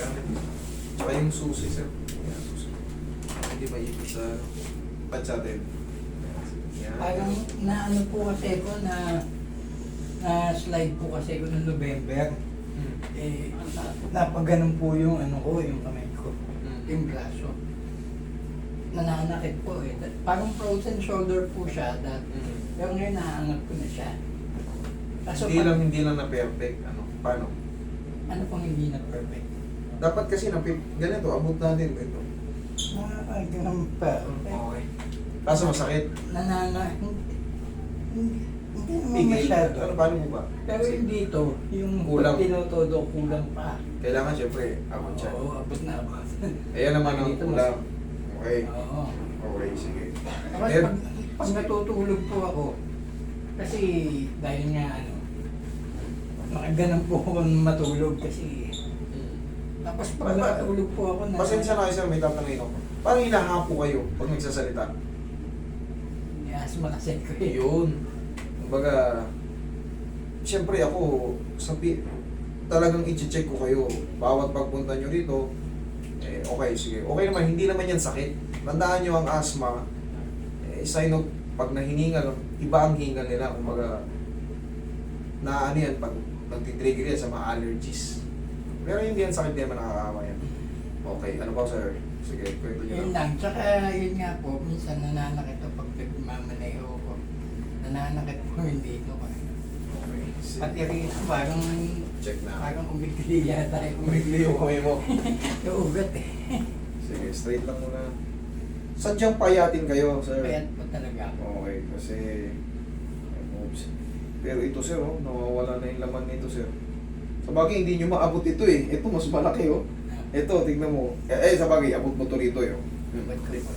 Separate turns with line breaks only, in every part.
Gamit. Tsaka yung susi, sir. Yan, susi. Hindi maipit sa patsatin. Yan.
Parang naano po kasi ko na slide po kasi ko noong November.
Hmm.
Napaganon po yung ano ko, yung kamay ko.
Hmm.
Yung braso. Nananakit po eh. Parang frozen shoulder po siya.
Hmm.
Pero ngayon nahanap ko na siya. Kaso
Hindi lang na perfect. Ano? Paano?
ano pong hindi na perfect?
Dapat kasi na ganito, abot natin ito.
Ganun pa.
Okay. Kaso masakit.
Hindi naman
Tigil.
masyado.
Ano, paano mo ba?
Pero yung dito, yung
Kulang.
pag tinotodo, kulang pa.
Kailangan syempre, abot siya.
Oo, abot na abot.
Ayan naman ang
Dito
kulang. Okay.
Oo.
Okay, sige.
Tapos
Eh,
pag natutulog po ako, kasi dahil nga ano, makaganan po ako matulog kasi tapos pag natulog po ako na
Pasensya na kayo sir, may tatanungin ako. Parang hinahapo kayo pag nagsasalita.
asma kasi ko eh.
Yun. Kumbaga, siyempre ako, talagang i-check ko kayo. Bawat pagpunta nyo rito, okay, sige. Okay naman, hindi naman yan sakit. Tandaan nyo ang asthma, sign of, pag nahiningal, iba ang hingal nila. Kumbaga, na ano yan, pag nagtitrigger yan sa mga allergies. Pero hindi yan sakit, hindi naman nakakawa yan. Okay, ano pa sir? Sige, kwento nyo
Yun
lang.
lang, tsaka yun nga po, minsan nananakit ako pag nagmamaneho ko. Nananakit po yung dito ko.
Okay, sige.
Pati rito parang
Check na.
parang umigli yata yung
Umigli yung kamay mo.
yung ugat eh.
Sige, straight lang muna. Sadyang payatin kayo, sir.
Payat po talaga ako.
Okay, kasi... Oops. Pero ito, sir, oh, nawawala na yung laman nito, sir. Sa bagay, hindi nyo maabot ito eh. Ito, mas malaki, oh. Ito, tignan mo. Sa bagay, abot mo to rito, eh.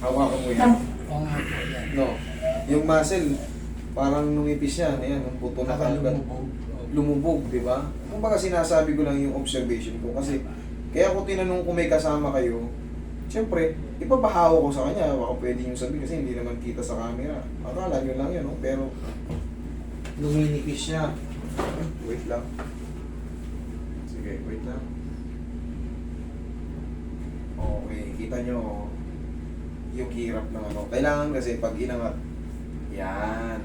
Hawakan mo yan.
Oo nga po yan.
No. Yung muscle, parang numipis yan. Ayan, ang buto na kagad. Lumubog, di ba? Kung baka sinasabi ko lang yung observation ko. Kasi, kaya ako tinanong kung may kasama kayo, siyempre, ipapahawa ko sa kanya. Baka pwede yung sabihin kasi hindi naman kita sa camera. Akala nyo lang yun, no? Pero, luminipis siya. Wait lang. Sige, wait lang. Okay, kita nyo yung hirap ng ano. Kailangan kasi pag inangat, yan.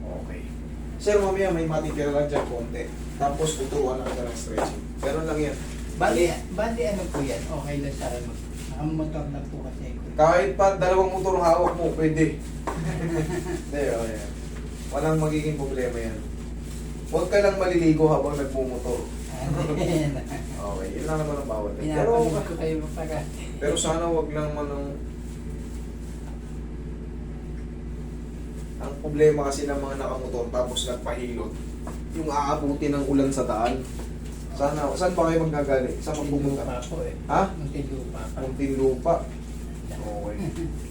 Okay. Sir, mamaya may matitira lang dyan konti. Tapos tuturuan na kita ng stretching. Pero lang yan.
Bali ano po yan? Okay lang sa ano. Ang motor na po kasi ko.
Kahit pa dalawang motor ang hawak mo, pwede. Hindi, okay. Walang magiging problema yan. Huwag ka lang maliligo habang nagmumotor. Okay, yun lang naman ang bawal.
Pinapanood ko kayo para.
Pero sana wag lang man ang problema kasi ng mga nakamotor tapos nagpahilot, yung aabutin ng ulan sa daan. Sana, saan ba kayo magagaling? Saan magpupunta?
Muntinlupa po eh.
Ha?
Muntinlupa pa.
Muntinlupa. Okay.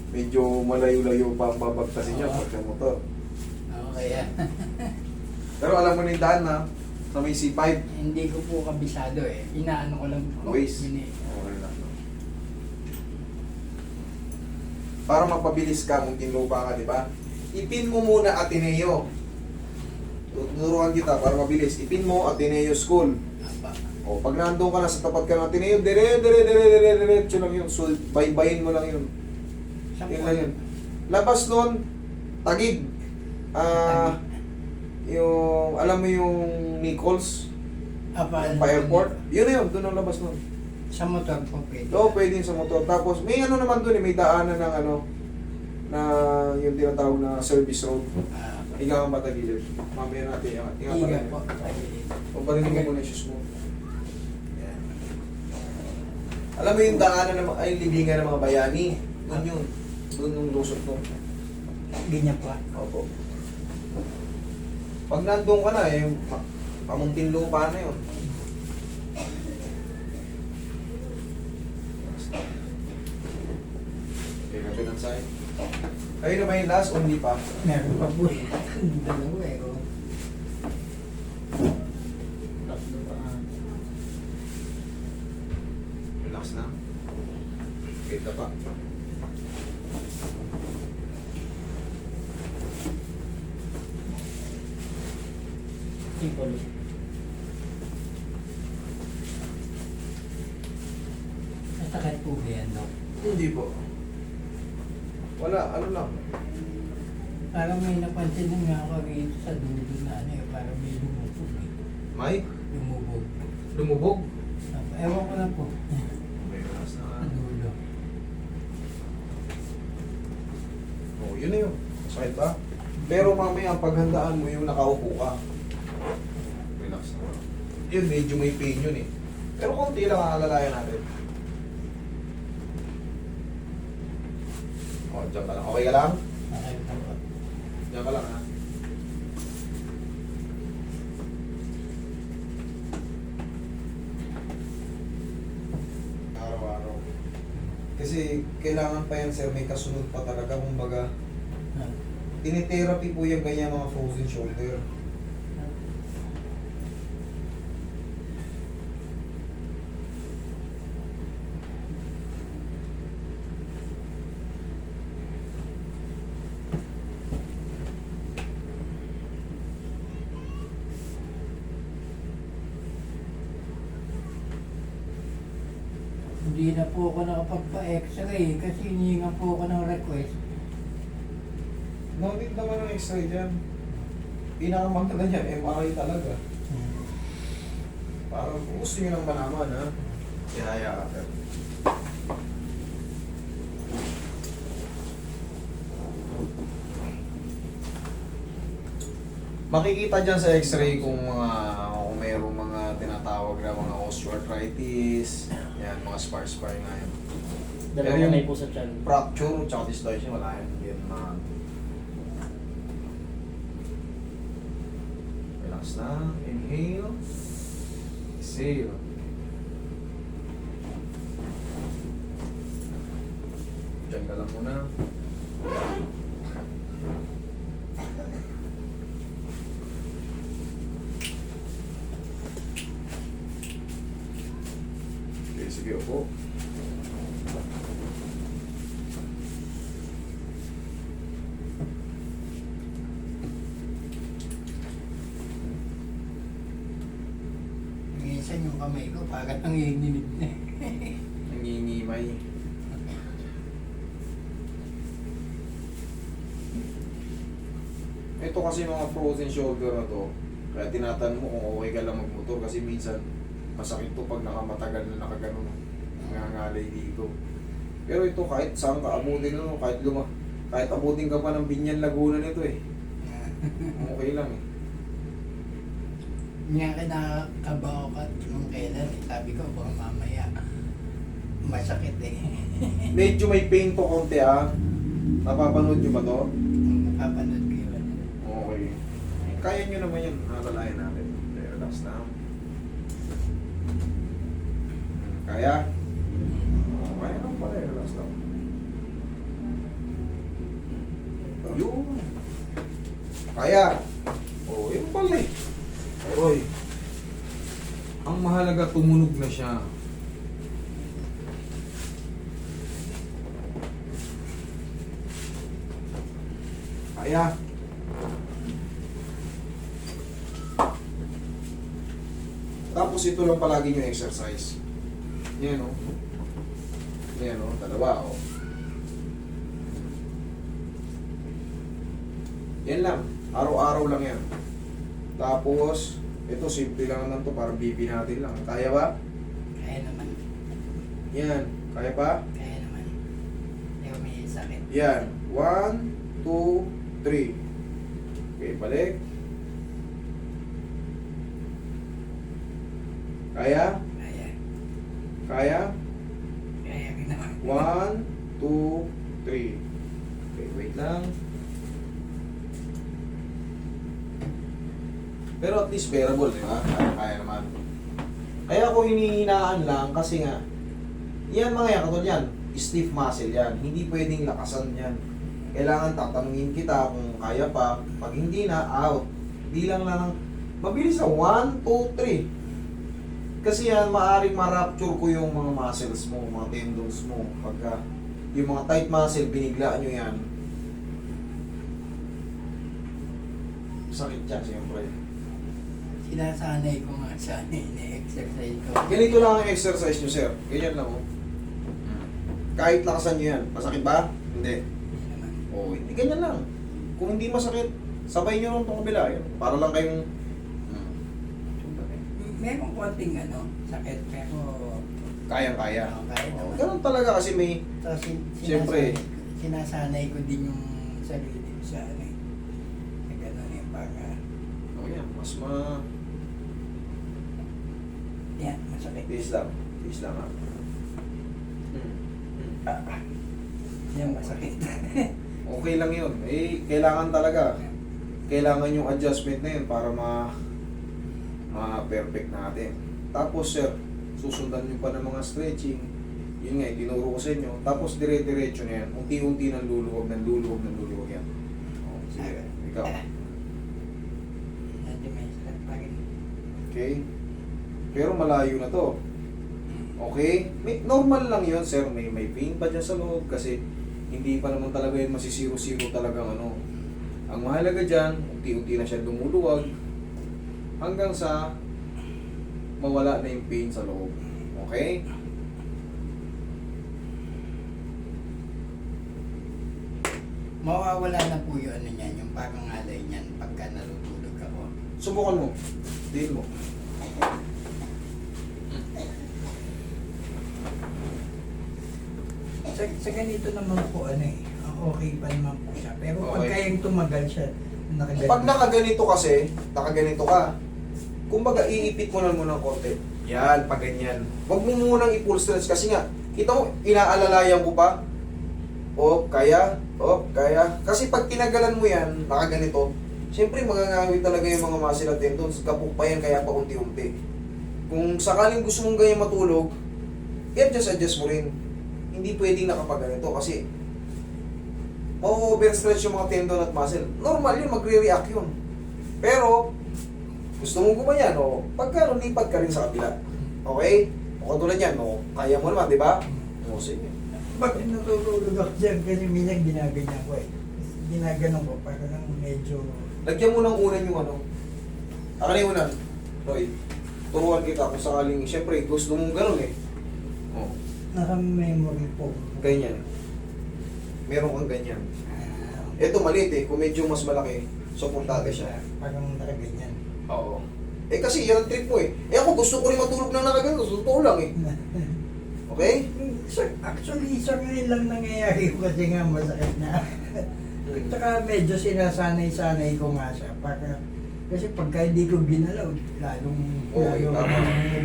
Medyo malayo-layo pa ang babagtasin niya pagka motor.
Okay yan.
Pero alam mo na yung daan na sa may C5.
Hindi ko po kabisado eh. Inaano ko lang po.
Waze.
Yun eh.
Okay lang. Para mapabilis ka, Muntinlupa ka, di ba? Ipin mo muna Ateneo. Tuturuan kita para mabilis. Ipin mo Ateneo School.
Apa.
O, pag nandun ka na sa tapat ka ng Ateneo, diretso lang yun. So, baybayin mo lang yun.
Saan
Yun
po?
lang yun. Labas nun, Tagig. Yung, alam mo yung Nichols,
Apa.
pa airport, yun na yun, doon ang labas nun.
Sa motor po pwede.
Oo, pwede yun sa motor. Tapos, may ano naman doon eh, may daanan ng ano, na yung tinatawag na service road. Higa kang matagilid. Mamaya natin yan.
Higa po.
Pabarinig mo muna yung shoes mo. Yan. Alam mo yung daanan ng ay libingan ng mga bayani. Doon yun. Doon yung lusot mo.
Ganyan po.
Opo. Pag nandun ka na, yung Muntinlupa na yun. Okay, kabilang side. Kayo na ba yung last o hindi pa?
Meron pa po eh. Dalawa eh. Oh. Tatlo pa.
Relax na. Kita pa.
People. Masakit po ba yan, Dok?
Hindi po. Wala, ano lang.
Parang may napansin na nga ako rito sa dulo na ano eh, parang may lumubog eh.
May?
Lumubog.
Lumubog?
Ewan ko lang po.
May oras na.
Sa dulo.
Oh, yun na yun. Sakit ba? Pero mamaya paghandaan mo yung nakaupo ka. Relax na. Yun, medyo may pain yun eh. Pero konti lang ang alalayan natin. Oh, dyan ka lang. Okay ka lang?
Okay po.
Dyan ka lang ha. Araw-araw. Kasi kailangan pa yan sir, may kasunod pa talaga. Kumbaga, tinitherapy po yung ganyan mga frozen shoulder.
Hindi na po ako nakapagpa-x-ray kasi hinihinga po ako ng request.
No need naman ng x-ray dyan. Pinakamaganda dyan, MRI talaga. Parang kung gusto nyo nang malaman ha. Ihaya ka sir. Makikita dyan sa x-ray kung mayroong mga tinatawag na mga osteoarthritis, yan, mga spar nga yan.
Dalawang
yung
kamay po sa tiyan.
Fracture, tsaka dislocation, wala yan. Yan na. Relax na. Inhale. Exhale. Diyan ka lang muna. Okay, sige, upo.
Minsan yung kamay ko parang nanginginig na.
Nangingimay. Ito kasi mga frozen shoulder na to, kaya tinatanong mo kung okay ka lang magmotor kasi minsan masakit to pag nakamatagal na nakaganon, nangangalay dito. Pero ito kahit saan ka abutin no, kahit abutin ka pa ng Binyan Laguna nito eh. Okay lang eh.
Nga kinakabaw ko nung kailan, sabi ko baka mamaya masakit eh.
Medyo may pain to konti ah. Napapanood nyo ba to?
Napapanood ko yun.
Okay. Kaya nyo naman yan, nakakalayan natin. Okay, relax na. Kaya? Kaya lang pala, relax lang. Yun. Kaya. Oh, yun pala eh. Roy. Ang mahalaga, tumunog na siya. Kaya. Tapos ito lang palagi yung exercise. Yan o. Yan o, dalawa o. Yan lang. Araw-araw lang yan. Tapos, ito simple lang naman to, parang bibi natin lang. Kaya ba?
Kaya naman.
Yan. Kaya pa?
Kaya naman. Hindi ko may sakit.
Yan. 1, 2, 3. Okay, balik. Kaya?
Kaya.
Kaya?
Kaya rin naman.
1, 2, 3. Okay, wait lang. Pero at least bearable, di ba? Kaya naman. Kaya ako hinihinaan lang kasi nga, yan mga yan, katulad yan, stiff muscle yan. Hindi pwedeng lakasan yan. Kailangan tatanungin kita kung kaya pa. Pag hindi na, out. Bilang lang ng, mabilis na, 1, 2, 3. Kasi yan, maaaring ma-rupture ko yung mga muscles mo, mga tendons mo. Pagka, yung mga tight muscle, biniglaan nyo yan. Sakit yan, siyempre.
Sinasanay ko nga sana na exercise ko.
Ganito lang ang exercise nyo, sir. Ganyan lang, oh. Kahit lakasan nyo yan. Masakit ba? Hindi.
Hindi naman.
Oo, hindi ganyan lang. Kung hindi masakit, sabay nyo lang itong kabila. Yan. Para lang kayong...
Meron konting ano, sakit, pero
Kayang-kaya.
kaya
Oo,
naman.
ganun talaga kasi may...
So,
Siyempre.
sinasanay ko din yung sarili ko sa ano eh. Sa ganun eh, para
Oh, yan. Mas
yan, masakit.
Tiis lang. Tiis lang ha.
Yan, masakit.
Okay lang yun. Eh, kailangan talaga. Kailangan yung adjustment na yun para ma-perfect natin. Tapos sir, susundan nyo pa ng mga stretching. Yun nga, tinuro ko sa inyo. Tapos dire-diretso na yan. Unti-unti nang luluwag yan. Oh, sige, ikaw.
Medyo may sakit pa rin.
Okay? Pero malayo na to. Okay? Normal lang yun, sir. May pain pa dyan sa loob kasi hindi pa naman talaga yun masisiro-siro talagang ano. Ang mahalaga dyan, unti-unti na siya lumuluwag hanggang sa mawala na yung pain sa loob. Okay?
Mawawala na po yung ano niyan, yung parang alay niyan pagka nalutulog ako.
Subukan mo. Diin mo.
Sa ganito naman po ano eh, okay pa naman po siya. Pero
Okay.
pagka yung tumagal siya, nakaganito.
Pag nakaganito ka, kumbaga iipit mo lang muna ng konti. Yan, pag ganyan. Huwag mo munang i-full stretch kasi nga, kita mo, inaalalayan ko pa. Kaya. Kasi pag tinagalan mo yan, nakaganito, siyempre magagawin talaga yung mga muscle at tendons, kapok pa yan, kaya pa unti-unti. Kung sakaling gusto mong ganyan matulog, i-adjust mo rin. Hindi pwedeng nakapaganito kasi overstretch yung mga tendon at muscle. Normal yun, magre-react yun. Pero, gusto mong gumayan, pagka lipat ka rin sa kabila. Okay? O katulad yan, kaya mo naman, di ba? O, sige.
Pag natutulog ako dyan, kasi minsan ginaganyan ko eh. Ginaganon ko para lang medyo...
Lagyan mo ng unan yung ano. Akin yung unan. Roy, turuan kita kung sakaling, syempre, gusto mong ganun eh. O,
Naka-memory po.
ganyan. Meron kang ganyan.
Ah,
Ito maliit eh, kung medyo mas malaki, suportado siya.
parang nakaganyan.
Oo. Eh kasi yan ang trip mo eh. Eh ako gusto ko rin matulog ng nakaganto, totoo lang eh. Okay?
Actually, sa ngayon lang nangyayari ko kasi nga masakit na. Tsaka medyo sinasanay-sanay ko nga siya. Kasi pagka hindi ko ginalaw, lalong...
Okay, tama.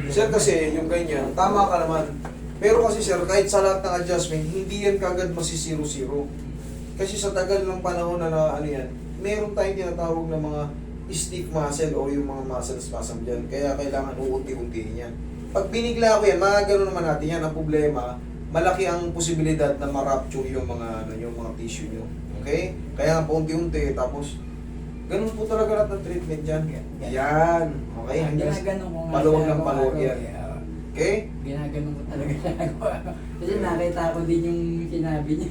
Sir kasi yung ganyan, tama ka naman. Pero kasi sir, kahit sa lahat ng adjustment, hindi yan kagad masisiro-siro. Kasi sa tagal ng panahon na ano yan, meron tayong tinatawag na mga stiff muscle o yung mga muscle spasm dyan. Kaya kailangan uunti-untiin yan. Pag binigla ko yan, magagano naman natin yan. Ang problema, malaki ang posibilidad na ma-rupture yung mga tissue nyo. Okay? Kaya paunti-unti, tapos ganun po talaga lahat ng treatment dyan. Yan. Okay?
Ginaganon ko nga
Paluwag
siya
ng paluwag yan. Okay?
Ginaganon ko talaga siya. Kasi nakita ko din yung sinabi niya.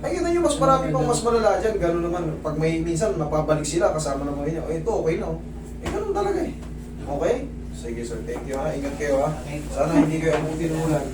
Ay, kita nyo, mas marami pang mas malala dyan. Ganun naman. Pag may minsan, mapabalik sila kasama ng mga inyo. Ito, okay na. Eh, ganun talaga eh. Okay? Sige sir, thank you ha. Ingat kayo ha.
Okay po.
Sana hindi kayo abutin ng ulan.